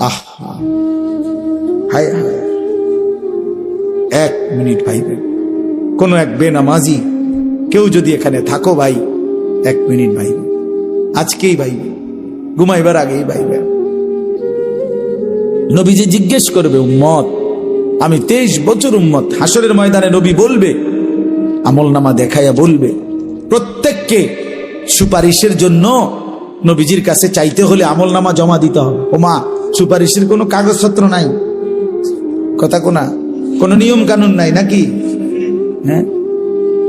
আহা, হায় হায়, 1 মিনিট ভাইবেন। কোন এক বেনামাজি কেউ যদি এখানে থাকো ভাই, 1 মিনিট ভাইবে, আজকেই ভাইবে, ঘুমাইবার আগেই ভাইবে। নবীজি জিজ্ঞেস করবে, উম্মত, আমি 23 বছর উম্মত। হাসরের ময়দানে নবী বলবে, আমলনামা দেখাইয়া বলবে, প্রত্যেককে সুপারিশের জন্য নবীজির কাছে চাইতে হলে আমলনামা জমা দিতে হবে। ওমা, সুপারিশের কোনো কাগজপত্র নাই, কথা কোনা, কোনো নিয়ম কানুন নাই নাকি? হ্যাঁ,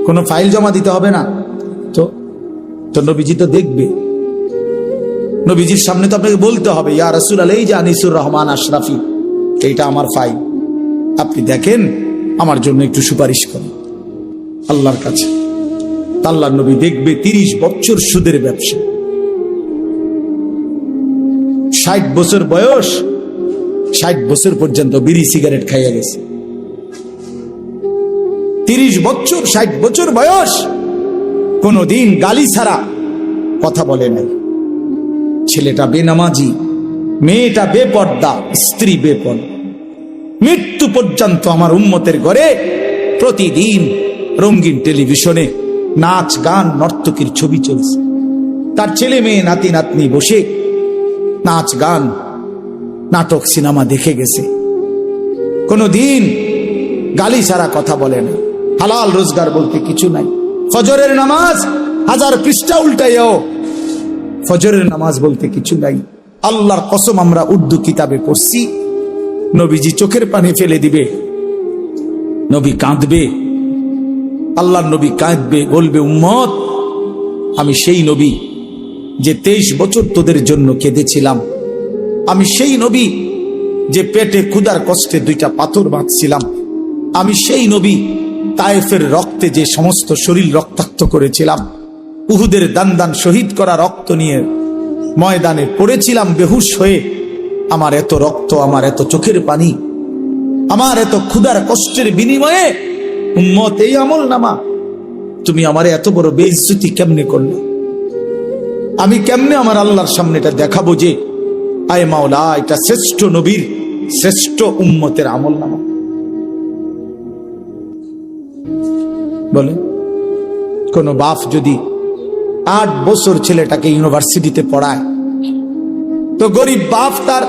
কোনো ফাইল জমা দিতে হবে না তো নবীজি তো দেখবে। নবীজির সামনে তো আপনাকে বলতে হবে, ইয়া রাসূলুল্লাহ, এই যে আনিসুর রহমান আশরাফি, এইটা আমার ফাইল, আপনি দেখেন, আমার জন্য একটু সুপারিশ করেন আল্লাহর কাছে। আল্লাহর নবী দেখবে 30 বছর সুদের ব্যবসা, 60 বছর বয়স, 60 বছর পর্যন্ত বিড়ি সিগারেট খাইয়া গেছে। 30 বছর, 60 বছর বয়স, কোনদিন গালি ছাড়া কথা বলে নাই। ছেলেটা বেনামাজি, মেয়েটা বেপর্দা, স্ত্রী বেপর্দা। মৃত্যু পর্যন্ত আমার উম্মতের ঘরে প্রতিদিন রঙিন টেলিভিশনে নাচ গান নর্তকীর ছবি চলছে। তার ছেলে মেয়ে নাতি নাতনি বসে নাচ গান নাটক সিনেমা দেখে গেছে। কোনদিন গালি ছাড়া কথা বলে না। হালাল রোজগার বলতে কিছু নাই। ফজরের নামাজ 1000 পৃষ্ঠা উল্টাইও, ফজরের নামাজ বলতে কিছু নাই। আল্লাহর কসম, আমরা উর্দু কিতাবে পড়ছি, নবীজি চোখের পানি ফেলে দিবে, নবী কাঁদবে, আল্লাহর নবী কাঁদবে, বলবে, উম্মত, আমি সেই নবী যে 23 বছর তোদের জন্য কেঁদেছিলাম। আমি সেই নবী যে পেটে ক্ষুধার কষ্টে 2টা পাথর বাঁধছিলাম। আমি সেই নবী তায়েফের রক্তে যে সমস্ত শরীর রক্তাক্ত করেছিলাম। উহুদের দান শহীদ করা রক্ত নিয়ে ময়দানে পড়েছিলাম বেহুশ হয়ে। আমার এত রক্ত, আমার এত চোখের পানি, আমার এত ক্ষুধার কষ্টের বিনিময়ে উম্মত এই আমলনামা, তুমি আমারে এত বড় বেইজ্জতি কেমনে করলে? আমি কেমনে আমার আল্লাহর সামনে এটা দেখাবো যে আয় মাওলা, এটা শ্রেষ্ঠ নবীর শ্রেষ্ঠ উম্মতের আমলনামা? বলে, কোন বাপ যদি 8 বছর ছেলেটাকে ইউনিভার্সিটিতে পড়ায়, তো গরিব বাপ তার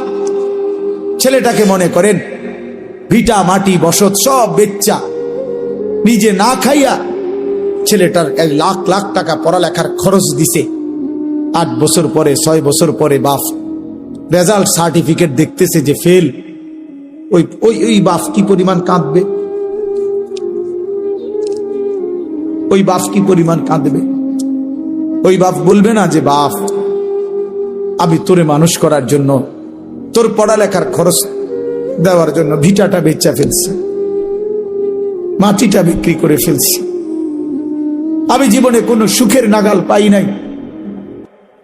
ছেলেটাকে মনে করেন ভিটা মাটি বসত সব বেচ্চা, নিজে না খাইয়া ছেলেটার 1 লাখ লাখ টাকা পড়ালেখার খরচ দিছে। 8 বছর পরে, 6 বছর পরে বাপ রেজাল্ট সার্টিফিকেট দেখতেছে যে ফেল। ওই বাপ কি পরিমাণ কাঁদবে? ওই বাপ কি পরিমাণ কাঁদবে? ওই বাপ বলবে না যে, বাপ, আমি তোরে মানুষ করার জন্য, তোর পড়ালেখার খরচ দেওয়ার জন্য ভিটাটা বেচা ফেলছি, মাটিটা বিক্রি করে ফেলছি, আমি জীবনে কোনো সুখের নাগাল পাই নাই।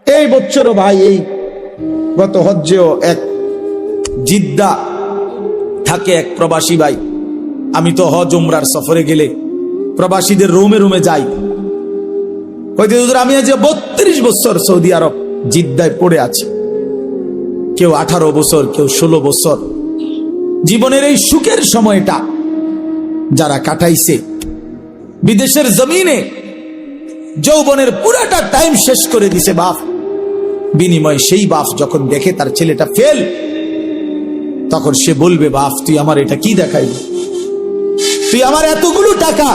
এই বছরও ভাই, এই গত হজ্জেও এক জিদ্দা থাকে এক প্রবাসী ভাই। আমি তো হজ উমরার সফরে গেলে প্রবাসীদের রুমে রুমে যাই। কইতে হুজুর, আমি আজ 32 বছর সৌদি আরব জিদ্দায় পড়ে আছি। কেউ 18 বছর, কেউ 16 বছর। জীবনের এই সুখের সময়টা যারা কাটাইছে বিদেশের জমিনে, যৌবনের পুরাটা টাইম শেষ করে দিছে বাপ। বিনিময় সেই বাপ যখন দেখে তার ছেলেটা ফেল, তখন সে বলবে, বাপ, তুই আমার এটা কি দেখাইলি? তুই আমার এতগুলো টাকা,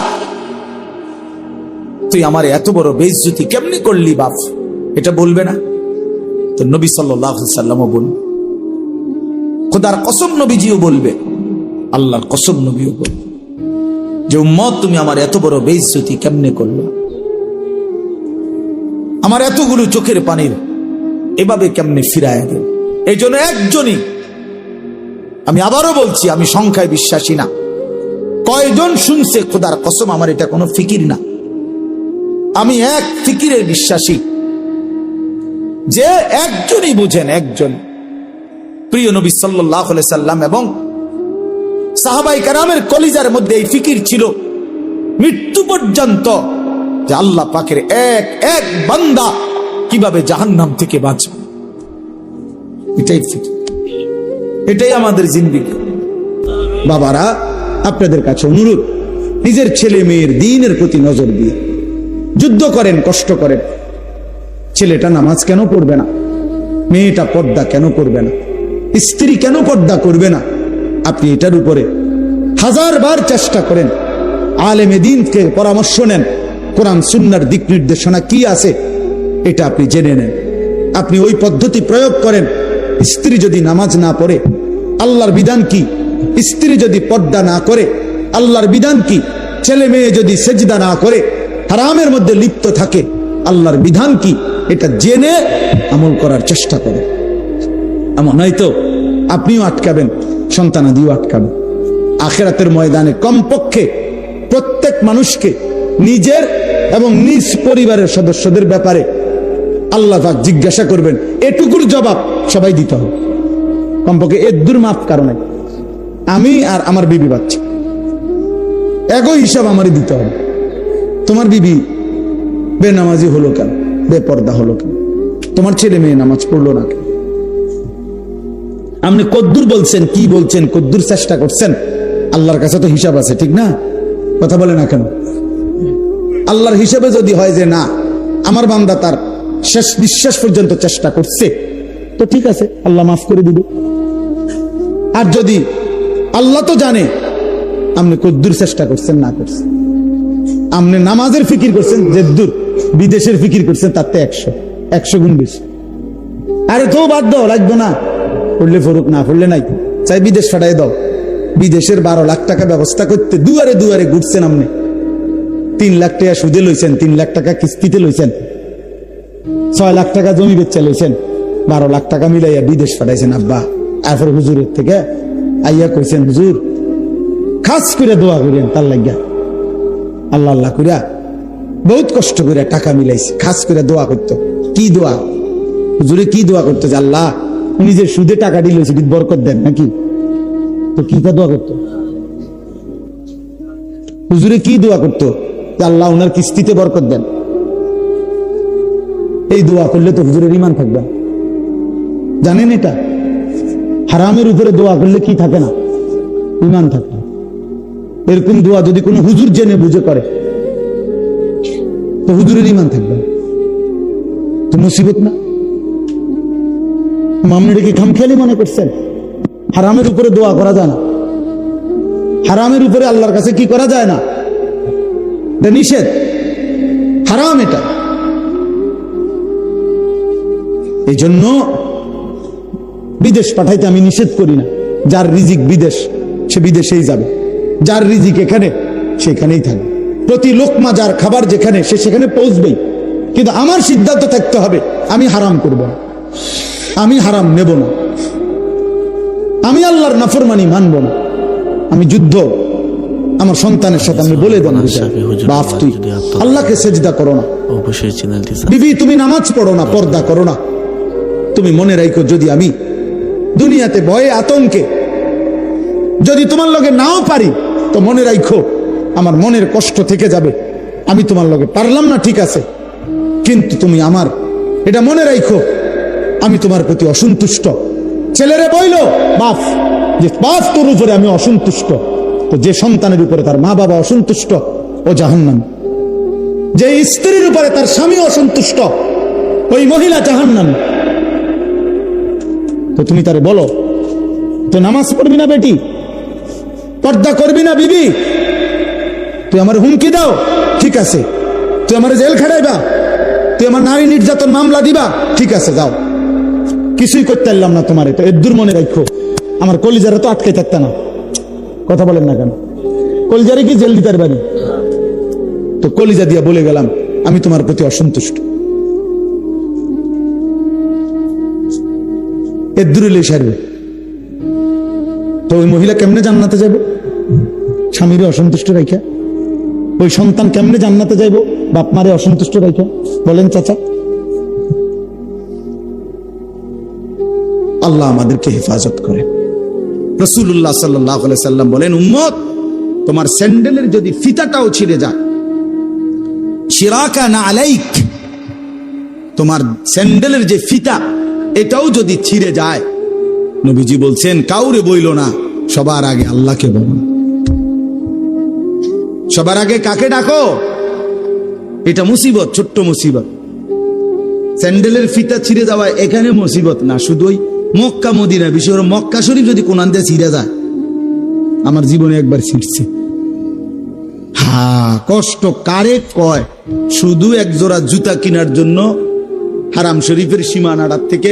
তুই আমার এত বড় বেইজ্জতি কেমনে করলি বাপ? এটা বলবে না? তো নবী সাল্লাল্লাহু আলাইহি ওয়াসাল্লামও বলবে, খোদার কসম নবীজিও বলবে, আল্লাহর কসম নবীও বলবে যে, উম্মত, তুমি আমার এত বড় বেইজ্জতি কেমনে করলে? আমার এতগুলো চোখের পানির এভাবে কেমনে ফিরায় দেব? এই জন্য একজনই, আমি আবারও বলছি, আমি সংখ্যায় বিশ্বাসী না। কয়জন শুনছে? খোদার কসম, আমার এটা কোনো ফিকির না। আমি এক ফিকিরের বিশ্বাসী, যে একজনই বুঝেন, একজন প্রিয় নবী সাল্লাল্লাহু আলাইহি সাল্লাম এবং সাহাবায়ে কেরামের কলিজার মধ্যে এই ফিকির ছিল মৃত্যু পর্যন্ত, যে আল্লাহ পাকের এক এক বান্দা কিভাবে জাহান্নাম থেকে বাঁচবে, এটাই ফিকির। এটাই আমাদের জিন্দেগি। বাবারা, আপনাদের কাছে অনুরোধ, নিজের ছেলে মেয়ের দ্বীনের প্রতি নজর দিয়ে যুদ্ধ করেন, কষ্ট করেন। ছেলেটা নামাজ কেন পড়বে না? মেয়েটা পর্দা কেন করবে না? স্ত্রী কেন পর্দা করবে না? আপনি এটার উপরে 1000 বার চেষ্টা করেন। আলেমে দ্বীনকে পরামর্শ নেন, কোরআন সুন্নাহর দিক নির্দেশনা কি আছে এটা আপনি জেনে নেন। আপনি ওই পদ্ধতি প্রয়োগ করেন। স্ত্রী যদি নামাজ না পড়ে, আল্লাহর বিধান কি? স্ত্রী যদি পর্দা না করে, আল্লাহর বিধান কি? ছেলে মেয়ে যদি সেজদা না করে, হারামের মধ্যে লিপ্ত থাকে, আল্লাহর বিধান কি? এটা জেনে আমল করার চেষ্টা করেন। এমন নয়তো আপনিও আটকাবেন, সন্তানাদিও আটকাবেন। আখিরাতের ময়দানে কমপক্ষে প্রত্যেক মানুষকে নিজের এবং নিজ পরিবারের সদস্যদের ব্যাপারে আল্লাহ পাক জিজ্ঞাসা করবেন। এটুকুর জবাব সবাই দিতে হবে। কমপক্ষে এর মাফ কারণে আমি আর আমার বিবি বাচ্চা একই হিসাব আমারই দিতে হবে। তোমার বিবি বেনামাজি হলো কেন? বেপর্দা হলো কেন? তোমার ছেলে মেয়ে নামাজ পড়লো না কেন? আপনি কদ্দুর বলছেন, কি বলছেন, কদ্দুর চেষ্টা করছেন? আল্লাহর কাছে তো হিসাব আছে, ঠিক না? কথা বলে না কেন? আল্লাহর হিসাবে যদি হয় যে না, আমার বান্দা তার শেষ নিঃশ্বাস পর্যন্ত চেষ্টা করছে, তো ঠিক আছে, আল্লাহ মাফ করে দিবে। আর যদি আল্লাহ তো জানে আপনি কদ্দুর চেষ্টা করছেন না করছেন, আপনি নামাজের ফিকির করছেন যেদ্দুর, বিদেশের ফিকির করছেন তার তো 100 গুণ বেশি। আরে তো বাদ দাও, লাগবে না, পড়লে ফরুক, না পড়লে নাই, চাই বিদেশ ফাটাই দাও। বিদেশের 12 লাখ টাকা ব্যবস্থা করতে দুয়ারে দুয়ারে ঘুরছেন আপনি। 3 লাখ টাকা সুদে লইছেন, 3 লাখ টাকা কিস্তিতে লইছেন, 6 লাখ টাকা জমি বেচা লইছেন, 12 লাখ টাকা মিলাইয়া বিদেশ ফাটাইছেন আব্বা। এরপর হুজুরের থেকে আইয়া কইছেন, হুজুর খাস করে দোয়া করেন তার লাগিয়া। আল্লাহ আল্লাহ কইরা বহুত কষ্ট করে টাকা মিলাইছে, খাস করে দোয়া করতো। কি দোয়া? হুজুরে কি দোয়া করতো? যে আল্লাহ উনি যে সুদে টাকা দিলেছে বরকত দেন নাকি? তো কি দোয়া করতো? হুজুরে কি দোয়া করতো? যে আল্লাহ উনার কিস্তিতে বরকত দেন। এই দোয়া করলে তো হুজুরের ঈমান থাকবে। জানেন এটা? হারামের উপরে দোয়া করলে কি থাকে না? ঈমান থাকে। এরকম দোয়া যদি কোনো হুজুর জেনে বুঝে করে তো হুজুরের ঈমান থাকবে। তো মুসিবত না? মামলাটা কি খামখেয়ালি মনে করছেন? হারামের উপরে দোয়া করা যায় না, হারামের উপরে আল্লাহর কাছে কি করা যায় না, এটা নিষেধ, হারাম এটা। এই জন্য বিদেশ পাঠাইতে আমি নিষেধ করি না। যার রিজিক বিদেশ সে বিদেশেই যাবে, যার রিজিক এখানে সেখানেই থাকবে। প্রতি লোকমা যার খাবার যেখানে সে সেখানে পৌঁছবেই। কিন্তু আমার সিদ্ধান্ত থাকতে হবে আমি হারাম করব না, আমি হারাম নেব না, আমি আল্লাহর নাফরমানি মানব না। আমি যুদ্ধ আমার সন্তানের সাথে আমি বলে দেন, বাপ তুই আল্লাহকে সেজদা করো না, বিবি তুমি নামাজ পড়ো না, পর্দা করো না। তুমি মনে রাখো, যদি আমি দুনিয়াতে ভয়ে আতঙ্কে যদি তোমার লগে নাও পারি, তো মনে রাখো আমার মনের কষ্ট থেকে যাবে। আমি তোমার লগে পারলাম না, ঠিক আছে, কিন্তু তুমি আমার এটা মনে রাখো আমি তোমার প্রতি অসন্তুষ্ট। ছেলেরে বইল বাপ, যে বাপ তোর উপরে আমি অসন্তুষ্ট, তো যে সন্তানের উপরে তার মা বাবা অসন্তুষ্ট ও জাহান্নামী। যে স্ত্রীর উপরে তার স্বামী অসন্তুষ্ট ওই মহিলা জাহান্নামী। তো তুমি তারে বলো তো নামাজ পড়বি না বেটি, পর্দা করবি না বিবি, তুই আমার হুমকি দাও, ঠিক আছে, তুই আমার জেল খাটাইবা, তুই আমার নারী নির্যাতন মামলা দিবা, ঠিক আছে যাও, কিছুই করতে পারলাম না তোমারে। তো এর মনে রাখো আমার কলিজারা তো আটকে থাকতে না। কথা বলেন না কেন? কলিজারে কি জেল দিতে পারি? তো কলিজা দিয়া বলে গেলাম আমি তোমার প্রতি অসন্তুষ্ট। এর দূরে সারবে তো ওই মহিলা কেমনে জান্নাতে যাবে? স্বামীরে অসন্তুষ্ট রাখা। ওই সন্তান কেমনে জান্নাতে যাইব? বাপ মারে অসন্তুষ্ট রাখা। বলেন চাচা। আল্লাহ আমাদেরকে হেফাজত করে। রাসূলুল্লাহ সাল্লাল্লাহু আলাইহি সাল্লাম বলেন, উম্মত তোমার স্যান্ডেলের যদি ফিতাটাও ছিঁড়ে যায়, শিরাকা না আলাইক, তোমার স্যান্ডেলের যে ফিতা এটাও যদি ছিঁড়ে যায়, নবীজি বলছেন কাউরে বইল না, সবার আগে আল্লাহকে বলো। সবার আগে কাকে ডাকো? এটা মুসিবত, ছোট্ট মুসিবত। স্যান্ডেলের ফিতা ছিঁড়ে যাওয়া এখানে মুসিবত না, শুধু ওই মক্কা মদিনা, বিশেষ করে মক্কা শরীফ যদি কোনান দিয়ে ছিঁড়ে যায়, আমার জীবনে একবার ছিঁড়ছে। হ্যাঁ, কষ্ট কারে কয়? শুধু এক জোড়া জুতা কেনার জন্য হারাম শরীফের সীমানাটার থেকে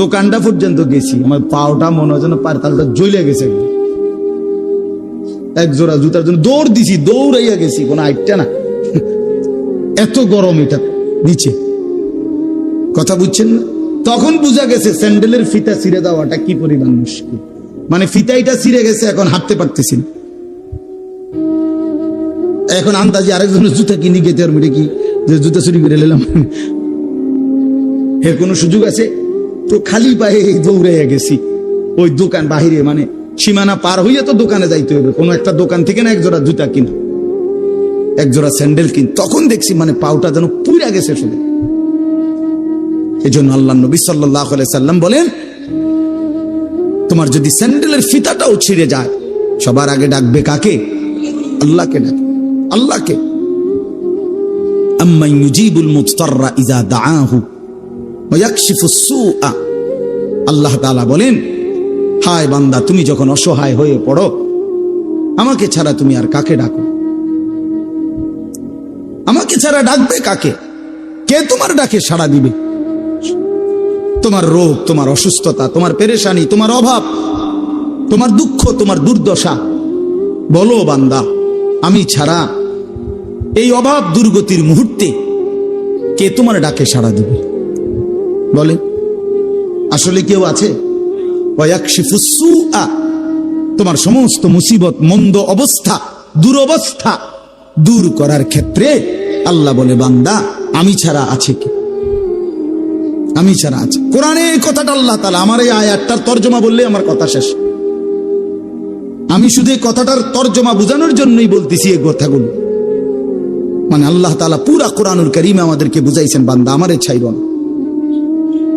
দোকানটা পর্যন্ত গেছি, আমার পাওটা মনে হয় যেন পারতালটা জ্বলে গেছে। এক জোড়া জুতার জন্য দৌড় দিছি, দৌড়াইয়া গেছি, কোনো আইটটা না, এত গরম এটা নিচে। কথা বুঝছেন না? তখন বুঝা গেছে স্যান্ডেলের ফিতা ছিঁড়ে দেওয়াটা কি পরিমাণ মুশকিল। মানে ফিতাইটা ছিঁড়ে গেছে, এখন হাঁটতে পারতেছি না। এখন আন্দাজে আরেকজনের জুতা কিনে গেতে আর মিটে কি যে জুতা চুরি করে নিলাম, এর কোনো সুযোগ আছে? তো খালি পায়ে দৌড়ে গেছি ওই দোকান বাহিরে, মানে সীমানা পার হইয়া তো দোকানে যাইতে হবে, কোনো একটা দোকান থেকে না এক জোড়া জুতা কিনা, এক জোড়া স্যান্ডেল কিন। তখন দেখছি মানে পাউটা যেন পুড়ে গেছে শুধু। এই জন্য আল্লাহ নবী সাল্লাল্লাহু আলাইহি সাল্লাম বলেন, তোমার যদি স্যান্ডেলের ফিতাটাও ছিঁড়ে যায়, সবার আগে ডাকবে কাকে? আল্লাহকে ডাকবে, আল্লাহকে। আম্মান ইউজিবুল মুজতাররা ইযা দাআহু ওয়া ইয়াকশিফুস সুআ। আল্লাহ তাআলা বলেন, হায় বান্দা, তুমি যখন অসহায় হয়ে পড়ো, আমাকে ছাড়া তুমি আর কাকে ডাকো? আমাকে ছাড়া ডাকবে কাকে? কে তোমার ডাকে সাড়া দিবে? তোমার রোগ, তোমার অসুস্থতা, তোমার পেরেশানি, তোমার অভাব, তোমার দুঃখ, তোমার দুর্দশা, বলো বান্দা, আমি ছাড়া এই অভাব দুর্গতির মুহূর্তে কে তোমার ডাকে সাড়া দিবে? বলে আসলে কেউ আছে? ওয়ায়াকশিফুস সুআ, তোমার সমস্ত মুসিবত, মন্দ অবস্থা, দুরবস্থা দূর করার ক্ষেত্রে আল্লাহ বলে, বান্দা আমি ছাড়া আছে কি? আমি ছাড়া আছে। কোরআনে এই কথাটা আল্লাহ তাআলা, আমার এই আয়াতটার তর্জমা বললে আমার কথা শেষ। আমি শুধু এই কথাটার তর্জমা বোঝানোর জন্যই বলতেছি এই কথাগুলো। মানে আল্লাহ তাআলা পুরা কোরআনুল কারীমে আমাদেরকে বুঝাইছেন, বান্দা আমারে ছাইরো না,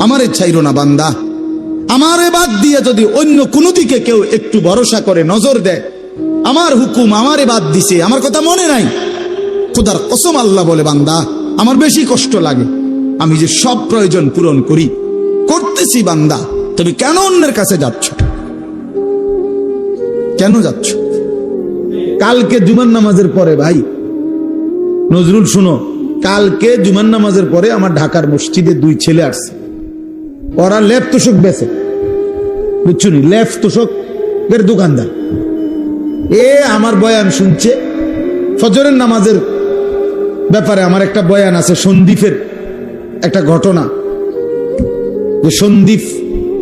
আমারে ছাইরো না বান্দা। আমারে বাদ দিয়ে যদি অন্য কোনো দিকে কেউ একটু ভরসা করে, নজর দেয়, আমার হুকুম আমারে বাদ দিছে, আমার কথা মনে নাই, খোদার কসম আল্লাহ বলে, বান্দা আমার বেশি কষ্ট লাগে। আমি যে সব প্রয়োজন পূরণ করি, করতেছি, বান্দা তুমি কেন অন্যের কাছে যাচ্ছ? কেন যাচ্ছ? কালকে জুমার নামাজের পরে, ভাই নজরুল শুনো, কালকে জুমার নামাজের পরে আমার ঢাকার মসজিদে দুই ছেলে আসছে, ওরা লেপ তোষক বেচে, বুঝছো নি, লেপ তোষকের দোকানদার। এ আমার বয়ান শুনছে, ফজরের নামাজের ব্যাপারে আমার একটা বয়ান আছে, সন্দ্বীপের একটা ঘটনা, যে সন্দ্বীপ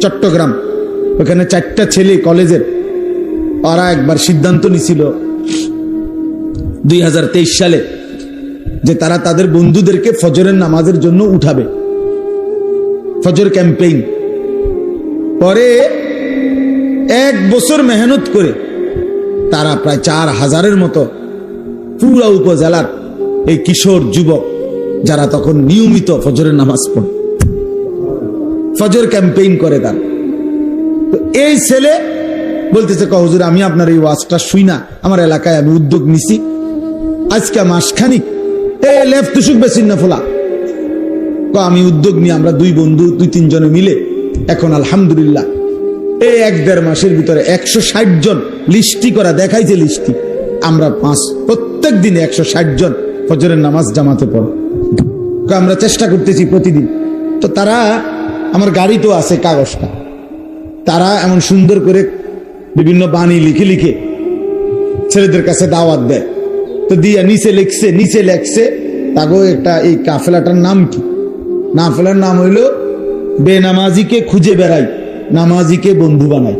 চট্টগ্রাম, ওখানে 4টা ছেলে কলেজের, ওরা একবার সিদ্ধান্ত নিছিল 2023 সালে যে তারা তাদের বন্ধুদেরকে ফজরের নামাজের জন্য উঠাবে, ফজর ক্যাম্পেইন। পরে 1 বছর মেহনত করে তারা প্রায় 4000-এর মতো পুরা উপজেলার এই কিশোর যুবক, যারা তখন নিয়মিত ফজরের নামাজ পড়ে, ফজর ক্যাম্পেইন করে তারা। তো এই ছেলে বলতেছে, হুজুর আমি আপনার এই ওয়াজটা শুই না, আমার এলাকায় আমি উদ্যোগ নিছি, আজকে মাসখানিক লেফ তুষুক বেশি না ফোলা, আমি উদ্যোগ নিয়ে আমরা 2 বন্ধু 2-3 জনে মিলে এখন আলহামদুলিল্লাহ এই 1-1.5 মাসের ভিতরে 160 জন লিস্টি করা দেখাইছে, লিস্টি আমরা প্রত্যেক দিনে 160 জন ফজরের নামাজ জামাতে পড়ো, আমরা চেষ্টা করতেছি প্রতিদিন। তো তারা, আমার গাড়ি তো আছে কাগজটা, তারা এমন সুন্দর করে বিভিন্ন বাণী লিখে লিখে ছেলেদের কাছে দাওয়াত দেয়। তো দিয়া নিচে লেখছে তাগো একটা, এই কাফেলাটার নাম কি? কাফেলার নাম হইল বেনামাজিকে খুঁজে বেড়াই, নামাজিকে বন্ধু বানাই।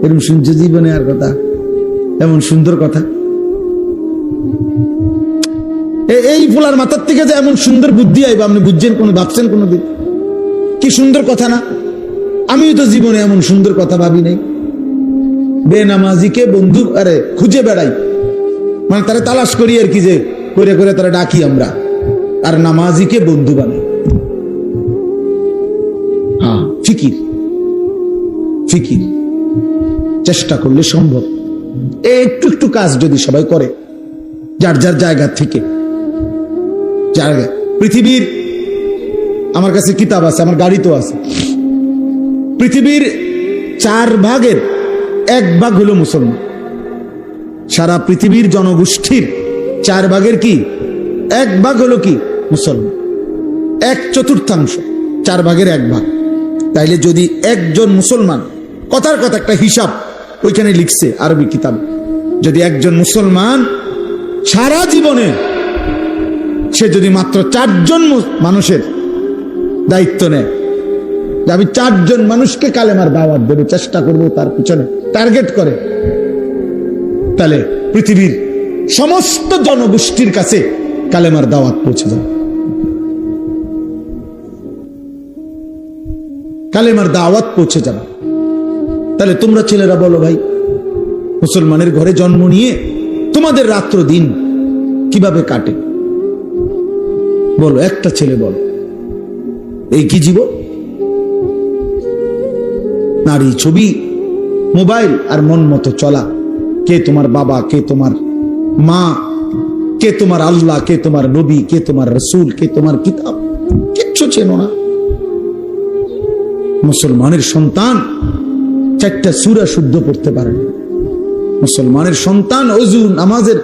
এরকম শুনছে জীবনে আর কথা? এমন সুন্দর কথা এই ফুলার মাথার থেকে যে এমন সুন্দর বুদ্ধি আইবা, আপনি বুঝছেন কোনো, ভাবছেন কোনোদিন? কি সুন্দর কথা না? আমিও তো জীবনে এমন সুন্দর কথা ভাবি নাই। বেনামাজিকে বন্ধু আরে খুঁজে বেড়াই, মানে তারা তালাশ করি আর কি, যে করে করে তারা ডাকি আমরা, আর নামাজিকে বন্ধু বানাই। ফিকির ফিকির চেষ্টা করলে সম্ভব। একটু একটু কাজ যদি সবাই করে যার যার জায়গা থেকে, জায়গা পৃথিবীর, আমার কাছে কিতাব আছে, আমার গাড়ি তো আছে, পৃথিবীর 4 ভাগের 1 ভাগ হলো মুসলমান। সারা পৃথিবীর জনগোষ্ঠীর 4 ভাগের কি 1 ভাগ হলো কি মুসলমান, 1/4, 4 ভাগের 1 ভাগ। তাইলে যদি একজন মুসলমান, কথার কথা একটা হিসাব ওইখানে লিখছে আরবি কিতাব, যদি একজন মুসলমান সারা জীবনে সে যদি মাত্র 4 জন মানুষের দায়িত্ব নেয়, যে আমি 4 জন মানুষকে কালেমার দাওয়াত দেবে, চেষ্টা করবো, তার পিছনে টার্গেট করে, তাহলে পৃথিবীর সমস্ত জনগোষ্ঠীর কাছে কালেমার দাওয়াত পৌঁছে যাবে, কালেমার দাওয়াত পৌঁছে যাবে। তাহলে তোমরা ছেলেরা বলো ভাই, মুসলমানের ঘরে জন্ম নিয়ে তোমাদের রাত্র দিন কিভাবে কাটে বলো, একটা ছেলে বলো। এই কি জীবন? নারী, ছবি, মোবাইল আর মন মতো চলা। কে তোমার বাবা, কে তোমার মা, কে তোমার আল্লাহ, কে তোমার নবী, কে তোমার রসুল, কে তোমার কিতাব, কিচ্ছু চেনো না। মুসলমানের সন্তান 4টা সূরা শুদ্ধ পড়তে পারে না। মুসলমানের সন্তান ওযু নামাজের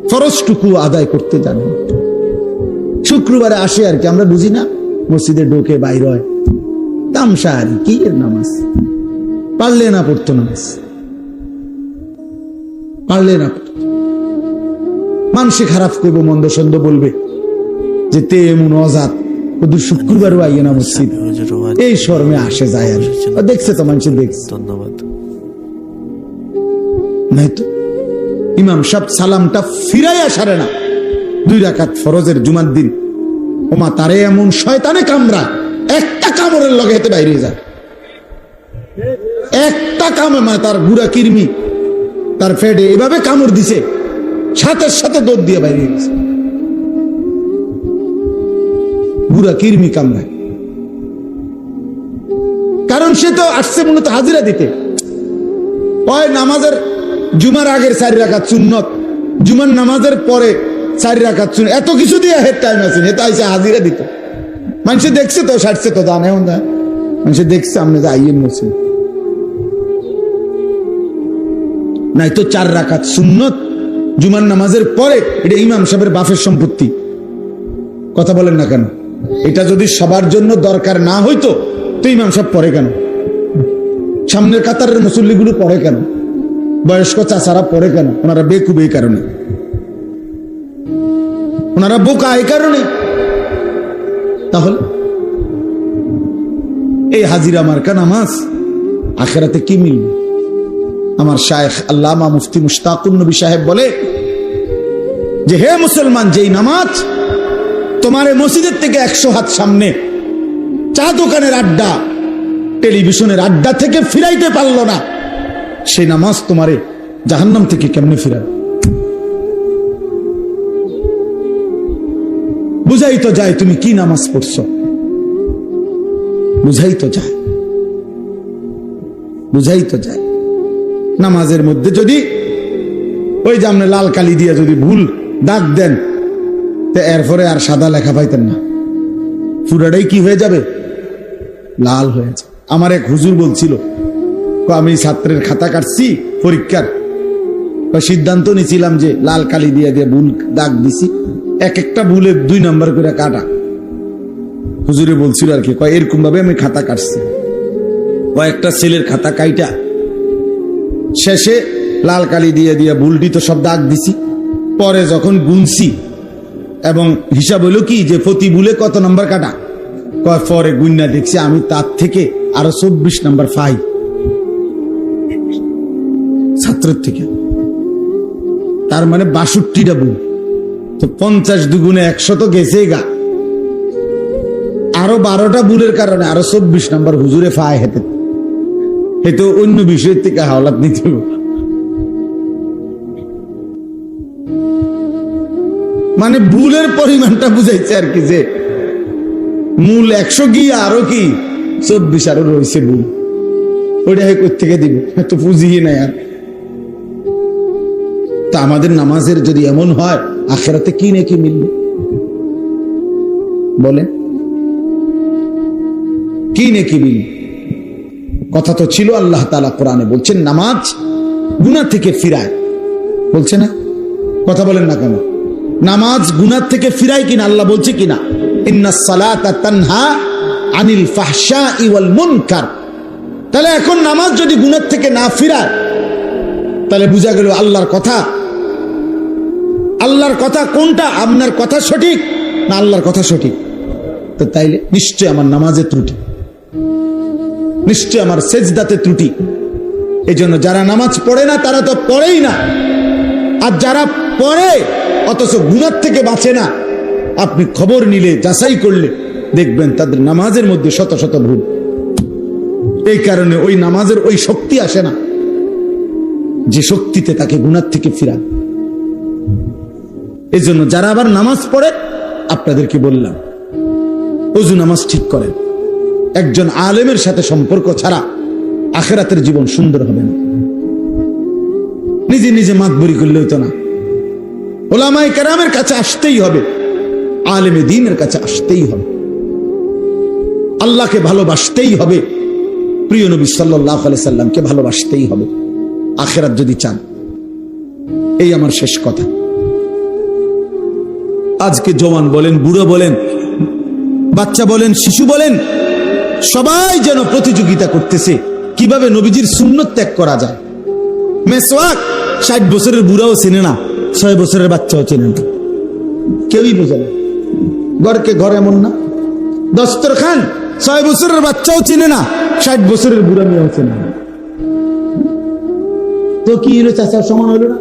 ফরজটুকু আদায় করতে জানে না। শুক্রবারে আসে আর কি, আমরা বুঝি না, মসজিদে ঢোকে বাইর হয়, তামসা আর কি এর নামাজ, পারলে না পড়তো নামাজ, পারলে না পড়তো। মানুষে খারাপ করবো, মন্দ সন্দ বলবে যে তে এমন অজাত, শুক্রবারও আইয়ে না মসজিদ, এই শর্মে আসে যায় আর দেখছে তো মানুষ দেখছে। ধন্যবাদ। নাই তো ইমাম সাহেব সালামটা ফিরাইয়া সারে না, 2 রাকাত ফরজের জুমার দিন, ওমা তারে এমন শয়তানে কামড়া, একটা কামড়ের লগে হেতে বাইরে যায়, একটা কামড়, মানে তার গুড়া কিরমি তার ফেডে এভাবে কামড় দিছে, সাথে সাথে দৌড় দিয়ে বাইরে গেছে, গুড়া কিরমি কামড়ায়। কারণ সে তো আসছে মূলত হাজিরা দিতে, ওই নামাজের জুমার আগের 4 রাকাত সুন্নত, জুমার নামাজের পরে 4 রাকাত সুন্নত, এত কিছু দিয়ে হেড টাইম আছে, এটা আইসে হাজিরা দিত। মানুষে দেখছে তো, সারছে তো, জানে না মানুষে দেখছে আপনি যে আইয়েন মসজিদ নাই তো 4 রাকাত সুন্নত জুমার নামাজের পরে, এটা ইমাম সাহেবের বাপের সম্পত্তি। কথা বলেন না কেন? এটা যদি সবার জন্য দরকার না হইতো তো ইমাম সাহেব পড়ে কেন? সামনের কাতারের মুসল্লিগুলো পড়ে কেন? বয়স্ক চাচারা পড়ে কেন? ওনারা বেকুব এই কারণে, ওনারা বোকা এই কারণে। তাহলে এই হাজিরা মার্কা নামাজ আখেরাতে কি মিলবে? আমার শায়েখ আল্লামা মুফতি মুশতাকুন নবী সাহেব বলে যে হে মুসলমান, যেই নামাজ তোমার মসজিদের থেকে 100 হাত সামনে চা দোকানের আড্ডা, টেলিভিশনের আড্ডা থেকে ফিরাইতে পারলো না, সেই নামাজ তোমারে জাহান্নাম থেকে কেমনে ফিরাবে? বুঝাই তো যায় তুমি কি নামাজ পড়ছো, বুঝাই তো যায়, বুঝাই তো যায়। নামাজের মধ্যে যদি ওই যে আপনি লাল কালি দিয়ে যদি ভুল দাগ দেন, তো এরপরে আর সাদা লেখা পাইতেন না, পুরাটাই কি হয়ে যাবে? লাল হয়ে যাবে। আমার এক হুজুর বলছিল, আমি ছাত্রের খাতা কাটছি পরীক্ষার, সিদ্ধান্ত নিয়েছিলাম যে লাল কালি দিয়ে দিয়ে ভুল দাগ দিছি, এক একটা ভুলে 2 নাম্বার করে কাটা। হুজুরে বলছিল আর কি, এরকম ভাবে আমি খাতা কাটছি, কয়েকটা ছেলের খাতা কাইটা শেষে লাল কালি দিয়ে দিয়ে ভুলটি তো সব দাগ দিছি, পরে যখন গুনছি এবং হিসাব হইল কি যে প্রতি ভুলে কত নাম্বার কাটা, পরে গুন্না দেখছি আমি তার থেকে আরো 24 নাম্বার পাই ছাত্রের থেকে। তার মানে 62টা ভুল, তো 50 দুগুণে 100 তো গেছেই গা, আরো 12টা ভুলের কারণে আরো 24 নাম্বার হুজুরে পায় হেতে, হেতে অন্য বিষয়ের থেকে হাওলাত নিতে হবে। মানে ভুলের পরিমাণটা বুঝাইছে আর কি, যে মূল 100 গিয়ে আরো কি 24 আরো রয়েছে ভুল, ওইটা কোথেকে দিব, তো পুঁজি নাই আর। তা আমাদের নামাজের যদি এমন হয়, আখিরাতে কি নাকি মিলবে বলেন? কি নাকি মিলবে? কথা তো ছিল, আল্লাহ তাআলা কোরআনে বলছেন নামাজ গুনাহ থেকে ফিরায়, বলছে না? কথা বলেন না কেন? নামাজ গুনাহ থেকে ফিরায় কিনা আল্লাহ বলছে কিনা? ইন্নাস সালাতা তানহা আনিল ফাহশাই ওয়াল মুনকার। তাহলে এখন নামাজ যদি গুনাহ থেকে না ফিরায়, তাহলে বোঝা গেল আল্লাহর কথা, আল্লাহর কথা কোনটা? আপনার কথা সঠিক না আল্লাহর কথা সঠিক? তো তাইলে নিশ্চয় আমার নামাজে ত্রুটি, নিশ্চয় আমার সেজদাতে ত্রুটি। এই জন্য যারা নামাজ পড়ে না তারা তো পড়েই না, আর যারা পড়ে অথচ গুনাহ থেকে বাঁচে না, আপনি খবর নিলে যাচাই করলে দেখবেন তাদের নামাজের মধ্যে শত শত ভুল। এই কারণে ওই নামাজের ওই শক্তি আসে না যে শক্তিতে তাকে গুনাহ থেকে ফিরায়। এই জন্য যারা আবার নামাজ পড়ে, আপনাদেরকে বললাম ওযু নামাজ ঠিক করেন। একজন আলেমের সাথে সম্পর্ক ছাড়া আখিরাতের জীবন সুন্দর হবে না। নিজে নিজে মাতবরি করলে হইতো না, ওলামায়ে কেরামের কাছে আসতেই হবে, আলেমে দ্বীনের কাছে আসতেই হবে, আল্লাহকে ভালোবাসতেই হবে, প্রিয় নবী সাল্লাল্লাহু আলাইহি সাল্লামকে ভালোবাসতেই হবে আখিরাত যদি চান। এই আমার শেষ কথা। আজকে জওয়ান বলেন, বুড়ো বলেন, বাচ্চা বলেন, শিশু বলেন, সবাই যেন প্রতিযোগিতা করতেছে কিভাবে নবীজির সুন্নত ত্যাগ করা যায়। মেসওয়াক 60 বছরের বুড়াও চেনে না, 6 বছরের বাচ্চাও চেনে না, কেউই বোঝে না। ঘরকে ঘর এমন না, দস্তরখান 6 বছরের বাচ্চাও চেনে না, 60 বছরের বুড়া মেয়েও চেনে না। তো কি হলো চাচা, সমান হলো না?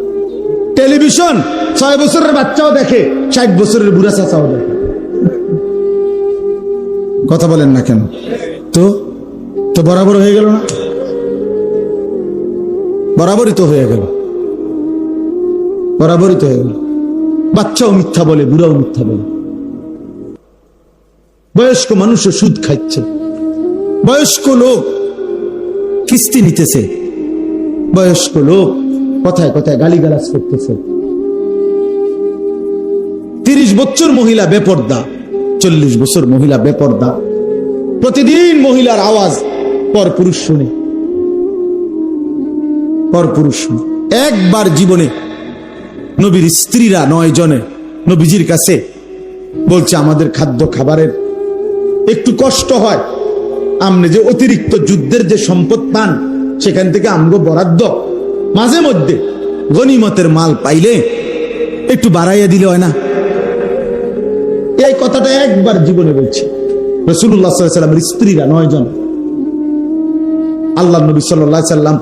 টেলিভিশন 6 বছরের বাচ্চাও দেখে, 60 বছরের বুড়া চাচাও দেখে। কথা বলেন না কেন? তো তো বরাবর হয়ে গেল না? বরাবরই তো হয়ে গেল, বরাবরই তো হয়ে গেল। বাচ্চাও মিথ্যা বলে, বুড়াও মিথ্যা বলে। বয়স্ক মানুষও সুদ খাচ্ছে, বয়স্ক লোক কিস্তি নিতেছে, বয়স্ক লোক কথায় কথায় গালিগালাজ করতেছে। 30 বছর মহিলা বেপর্দা, 40 বছর মহিলা বেপর্দা। প্রতিদিন মহিলার আওয়াজ পরপুরুষ শুনে, পরপুরুষ শুনে। একবার জীবনে নবীর স্ত্রীরা 9 জনে নবীজির কাছে বলছে, আমাদের খাদ্য খাবারের একটু কষ্ট হয়, আমনে যে অতিরিক্ত যুদ্ধের যে সম্পদ পান সেখান থেকে আমগো বরাদ্দ মাঝে মধ্যে গনিমতের মাল পাইলে একটু বাড়াইয়া দিলে হয় না? এই কথাটা একবার জীবনে বলছে রাসূলুল্লাহ সাল্লাল্লাহু আলাইহি ওয়াসাল্লামের স্ত্রীরা 9 জন। আল্লাহর নবী সাল্লাল্লাহু আলাইহি ওয়াসাল্লাম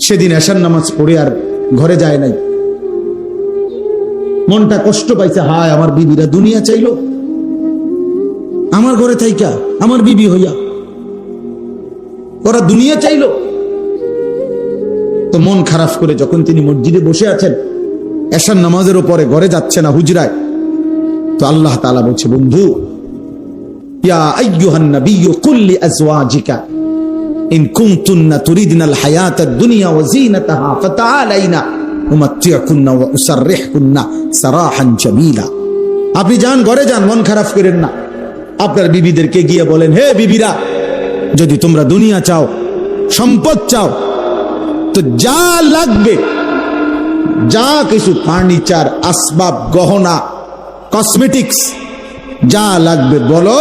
সেদিন এশার নামাজ পড়ে আর ঘরে যায় নাই। মনটা কষ্ট পাইছে, হায় আমার বিবিরা দুনিয়া চাইলো, আমার ঘরে থাইকা আমার বিবি হইয়া ওরা দুনিয়া চাইলো। তো মন খারাপ করে যখন তিনি মসজিদে বসে আছেন, এশার নামাজের উপরে ঘরে যাচ্ছে না, হুজরায়, তো আল্লাহ তাআলা বলছে, বন্ধু, ইয়া আইয়ুহান নাবিয়্যু কুল লিআজওয়াজিকা ইন কুনতুন্না তুরিদনাল হায়াতাদ দুনিয়া ওয়া যিনাতাহা ফাতাআলাইনা উমাত্তিউকুন্না ওয়া উসাররিহুকুন্না সারাহান জামিলা। আপনি যান, ঘরে যান, মন খারাপ করেন না। আপনার বিবিদেরকে গিয়ে বলেন, হে বিবিরা, যদি তোমরা দুনিয়া চাও, সম্পদ চাও, তো যা লাগবে, যা কিছু ফার্নিচার, আসবাব, গহনা, কসমেটিক্স যা লাগবে বলো,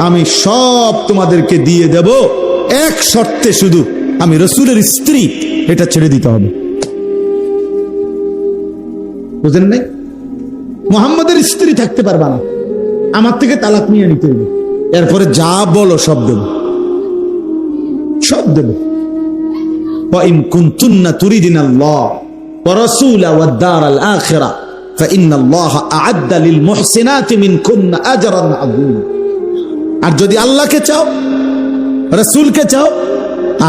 আমি সব তোমাদেরকে দিয়ে দেব, এক শর্তে, শুধু আমি রাসূলের স্ত্রী, এটা ছেড়ে দিতে হবে। বুঝেন নাই? মুহাম্মাদের স্ত্রী থাকতে পারবা না, আমার থেকে তালাক নিয়ে নিতে হবে, এরপরে যা বলো সব দেব, সব দেব। وَإِن كُنتُنَّ تُرِيدْنَ اللَّهَ وَرَسُولَهُ وَالدَّارَ الْآخِرَةَ فَإِنَّ اللَّهَ أَعَدَّ لِلْمُحْسِنَاتِ مِنكُنَّ أَجْرًا عَظِيمًا। আর যদি আল্লাহকে চাও, রাসূলকে চাও,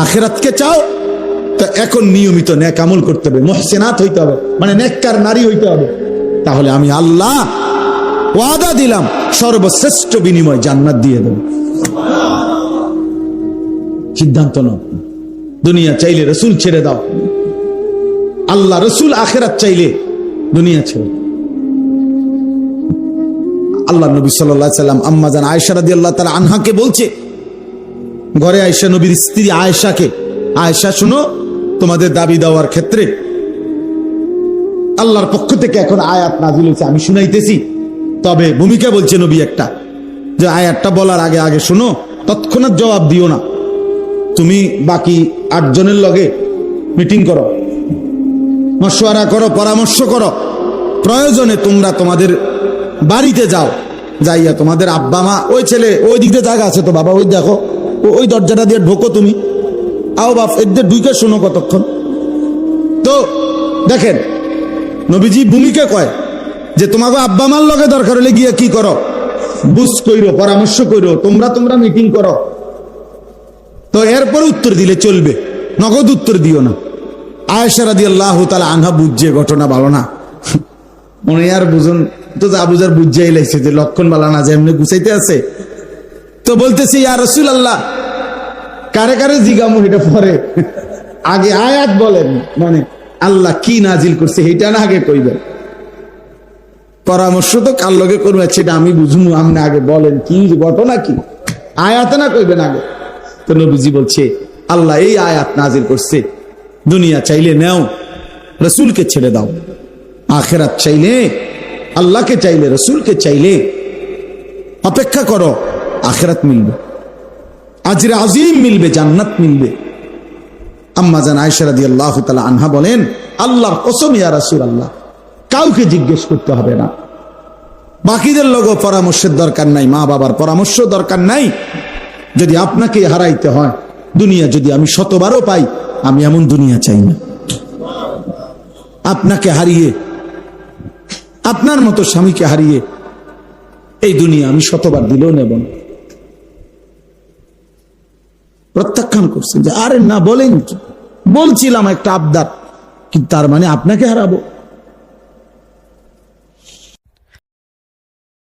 আখিরাতকে চাও, তো এখন নিয়মিত নেক আমল করতে হবে, মুহসিনাত হইতে হবে, মানে নেককার নারী হইতে হবে। তাহলে আমি আল্লাহ ওয়াদা দিলাম, সর্বশ্রেষ্ঠ বিনিময় জান্নাত দিয়ে দেব। সিদ্ধান্ত নাও। দুনিয়া চাইলে রসুল ছেড়ে দাও, আল্লাহ রসুল আখিরাত চাইলে দুনিয়া ছেড়ে দাও। আল্লাহ নবী সাল্লাল্লাহু আলাইহি সাল্লাম আম্মা জান আয়েশা রাদিয়াল্লাহু তাআলা আনহাকে বলছে, ঘরে আয়েশা নবীর স্ত্রী আয়েশাকে, আয়েশা শুনো, তোমাদের দাবি দেওয়ার ক্ষেত্রে আল্লাহর পক্ষ থেকে এখন আয়াত নাজিল হয়েছে, আমি শুনাইতেছি। তবে ভূমিকা বলছে নবী একটা, যে আয়াতটা বলার আগে আগে শুনো, তৎক্ষণাৎ জবাব দিও না। তুমি বাকি 8 জনের লগে মিটিং করো, মশওয়ারা করো, পরামর্শ করো। প্রয়োজনে তোমরা তোমাদের বাড়িতে যাও, যাইয়া তোমাদের আব্বা মা, ওই ছেলে ওই দিকে জায়গা আছে তো বাবা, ওই দেখো ওই দরজাটা দিয়ে ঢোকো, তুমি আও বাপ, এদের ঢুকে শোনো কতক্ষণ। তো দেখেন নবীজি ভূমিকা কয় যে তোমাকে আব্বা মার লগে দরকার হলে গিয়ে কি করো, বুঝ কইরো, পরামর্শ কইরো, তোমরা মিটিং করো। তো এরপর উত্তর দিলে চলবে, নগদ উত্তর দিও না। আয়েশা রাদিয়াল্লাহু তাআলা আনহা বুঝছে ঘটনা ভালো না, মনে আর বুঝুন তো, যা বুঝার বুঝাই লাগছে যে লক্ষণ বালা না, যে এমনি গুছাইতে আছে। তো বলতেছি, ইয়া রাসূলুল্লাহ, কারে কারে জিগামু এটা পরে, আগে আয়াত বলেন, মানে আল্লাহ কি নাজিল করছে এটা না আগে কইবেন। পরামর্শ তো কার লগে করবেন সেটা আমি বুঝুন, আপনি আগে বলেন কি ঘটনা, কি আয়াতে না কইবেন আগে। তো নবীজি বলছে, আল্লাহ এই আয়াত নাজিল করছে, দুনিয়া চাইলে নাও, রসুলকে ছেড়ে দাও। আখিরাত চাইলে, আল্লাহকে চাইলে, রসুলকে চাইলে অপেক্ষা করো, আখিরাত মিলবে, আজরে আজিম মিলবে, জান্নাত মিলবে। আম্মা জান আয়েশা রাদিয়াল্লাহু তাআলা আনহা বলেন, আল্লাহর কসম ইয়া রাসূলুল্লাহ, কাউকে জিজ্ঞেস করতে হবে না, বাকিদের লোকও পরামর্শের দরকার নাই, মা বাবার পরামর্শ দরকার নাই। যদি আপনাকে হারাইতে হয়, দুনিয়া যদি আমি 100বারও পাই, আমি এমন দুনিয়া চাই না। আপনাকে হারিয়ে, আপনার মতো স্বামীকে হারিয়ে এই দুনিয়া আমি 100বার দিলেও নেব না। প্রত্যাখ্যান করছেন যে আরে না, বলেন কি, বলছিলাম একটা আবদার, কিন্তু তার মানে আপনাকে হারাবো।